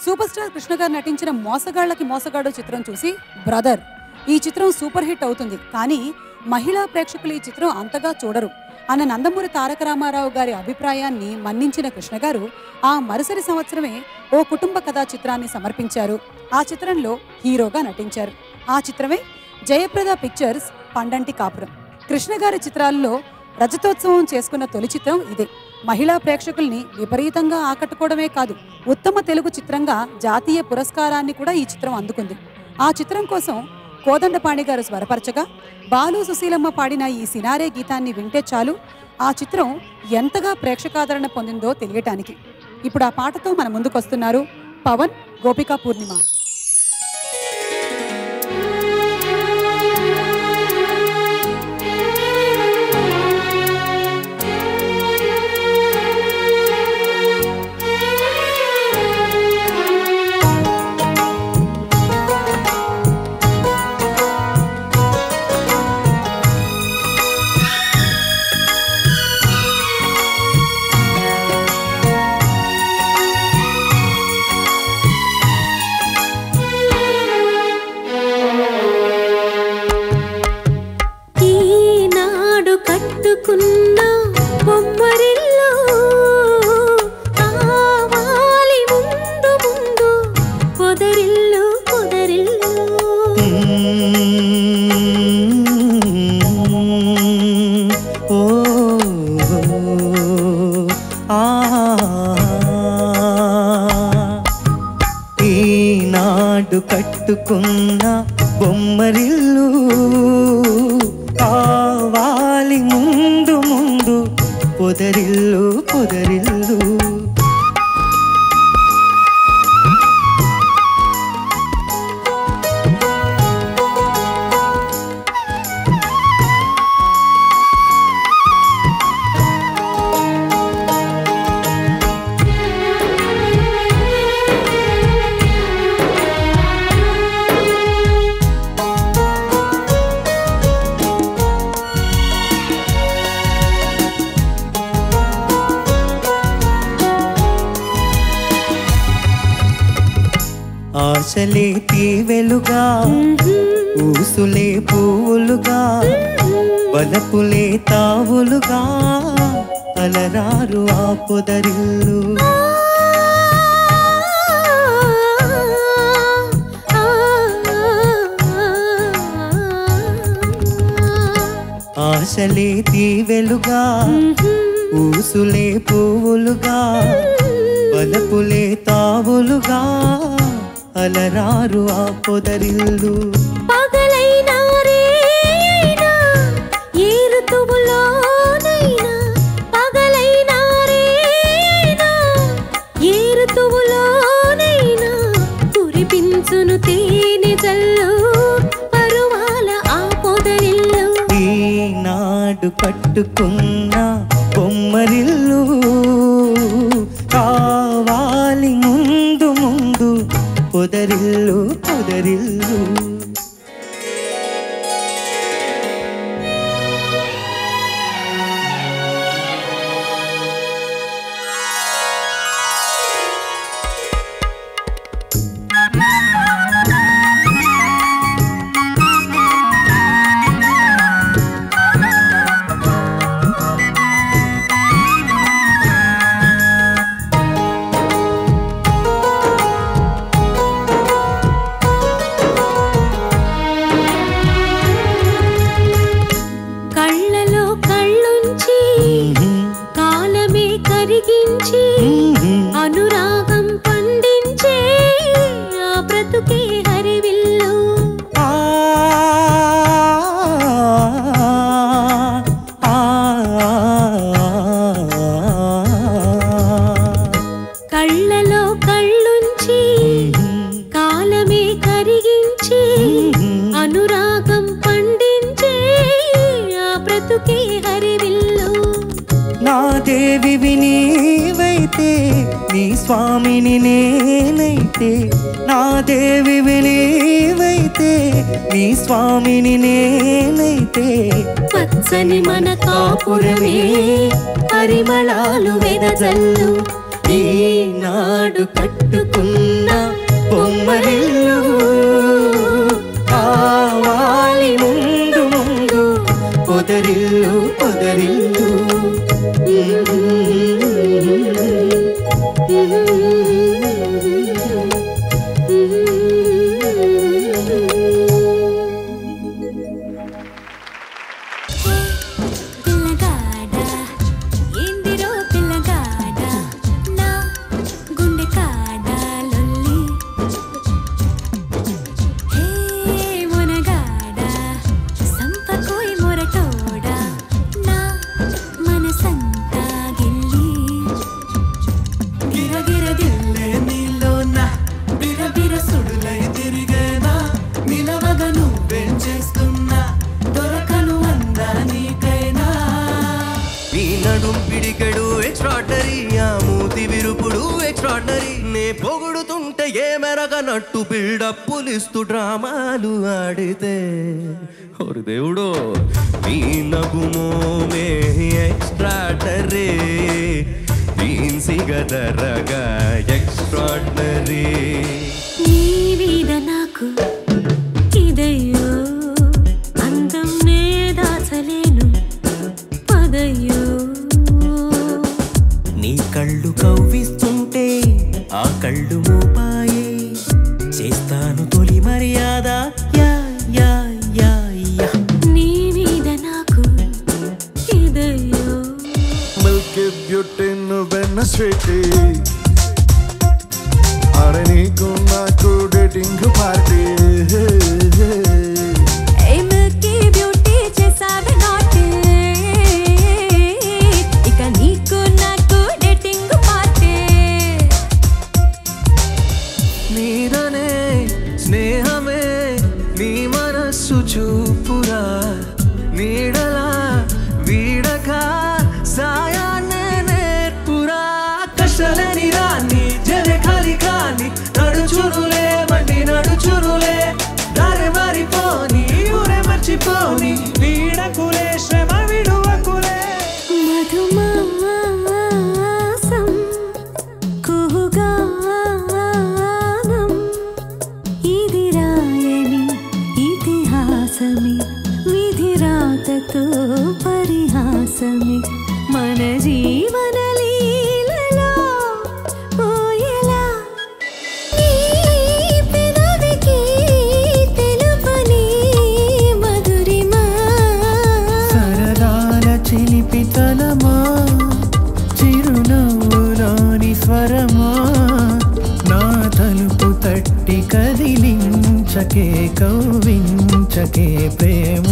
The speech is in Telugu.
సూపర్ స్టార్ కృష్ణ గారు నటించిన మోసగాళ్ళకి మోసగాడు చిత్రం చూసి బ్రదర్ ఈ చిత్రం సూపర్ హిట్ అవుతుంది, కానీ మహిళా ప్రేక్షకులు ఈ చిత్రం అంతగా చూడరు అన్న నందమూరి తారక రామారావు గారి అభిప్రాయాన్ని మన్నించిన కృష్ణ గారు ఆ మరుసటి సంవత్సరమే ఓ కుటుంబ కథా చిత్రాన్ని సమర్పించారు. ఆ చిత్రంలో హీరోగా నటించారు. ఆ చిత్రమే జయప్రద పిక్చర్స్ పండంటి కాపురం. కృష్ణ గారి చిత్రాల్లో రజతోత్సవం చేసుకున్న తొలి చిత్రం ఇదే. మహిళా ప్రేక్షకుల్ని విపరీతంగా ఆకట్టుకోవడమే కాదు, ఉత్తమ తెలుగు చిత్రంగా జాతీయ పురస్కారాన్ని కూడా ఈ చిత్రం అందుకుంది. ఆ చిత్రం కోసం కోదండపాణి గారు స్వరపరచగా బాలు సుశీలమ్మ పాడిన ఈ సినారే గీతాన్ని వింటే చాలు ఆ చిత్రం ఎంతగా ప్రేక్షకాదరణ పొందిందో తెలియటానికి. ఇప్పుడు ఆ పాటతో మన ముందుకొస్తున్నారు పవన్, గోపికా పూర్ణిమ. కట్టుకున్న బొమ్మరిల్లు కావాలి ముందు ముందు పొదరిల్లు పొదరిల్లు. ఆశలే తీవెలుగా ఊసులే పువ్వులుగా వలపులే తావులుగా అలరారు ఆ పొదరిల్లు. ఆశలే తీవెలుగా ఊసులే పువ్వులుగా వలపులే తావులుగా అలరారు ఆ పొదరిల్లు. పగలైనా రేయినా ఏ ఋతువులోనైనా, పగలైనా రేయినా ఏ ఋతువులోనైనా కురిపించును తేనె జల్లు పరువాల ఆ పొదరిల్లు. ఈనాడు కట్టుకున్న బొమ్మరిల్లు కావాలి ముందు ముందు పొదరిల్లు పొదరిల్లు. అనురాగం పండించే ఆ బ్రతుకే హరివిల్లు. కళ్ళలో కళ్ళుంచి కాలమే కరిగించి అనురాగం పండించే ఆ బ్రతుకే హరివిల్లు. నా దేవి నీవైతే నీ స్వామిని నేనైతే, నా దేవి నీవైతే నీ స్వామిని నేనైతే, పచ్చని మన కాపురమే పరిమళాలు వెదజల్లు. ఈనాడు కట్టుకున్న ఉంటే ఏ మెరగనట్టు బిల్డప్పులిస్తూ డ్రామాలు ఆడితే ఓరి దేవుడు నీ నగుమోమే ఎక్స్ట్రాడనరీ సిగదరగా ఎక్స్ట్రాడనరీ నీ మీద నాకు ఇదయ్యో అందం నే దాచలేను పదయ్యో నీ కళ్ళు కవ్విస్తుంటే ఆ కళ్ళు మూపాయే చేస్తాను తొలి మర్యాద యా యా యా యా నీ మీద నాకు ఇదయ్యో మిల్కీ బ్యూటీ నువ్వెన్న స్వీటీ అరే నీకు నాకు డేటింగ్ పార్టీ ఏ మిల్కీ బ్యూటీ చేసావే నాటి ఇక నీకు నాకు డేటింగ్ పార్టీ నీదనే స్నేహమే నీ మనస్సు చూపురా నీడలా వీడక సాయాన్నే నేర్పురా కష్టలేని రాని జరే ఖాళీ కాని నడుచురులే బండి నడుచురులే దారి మారిపోని ఊరే మర్చిపోని వీడకులే శ్రమ విడువకులే మధుమాసం కుహుగానం ఇది రాయని ఇతిహాసమి విధిరాతతో పరిహాసమి మన జీవన లీలలో పోయేలా నీ పెదవికి తెలుపని మధురిమా సరదాల చిలిపితనమా చిరునవ్వులోని స్వరమా నా తలుపు తట్టి కదిలించకే కవ్వించకే ప్రేమ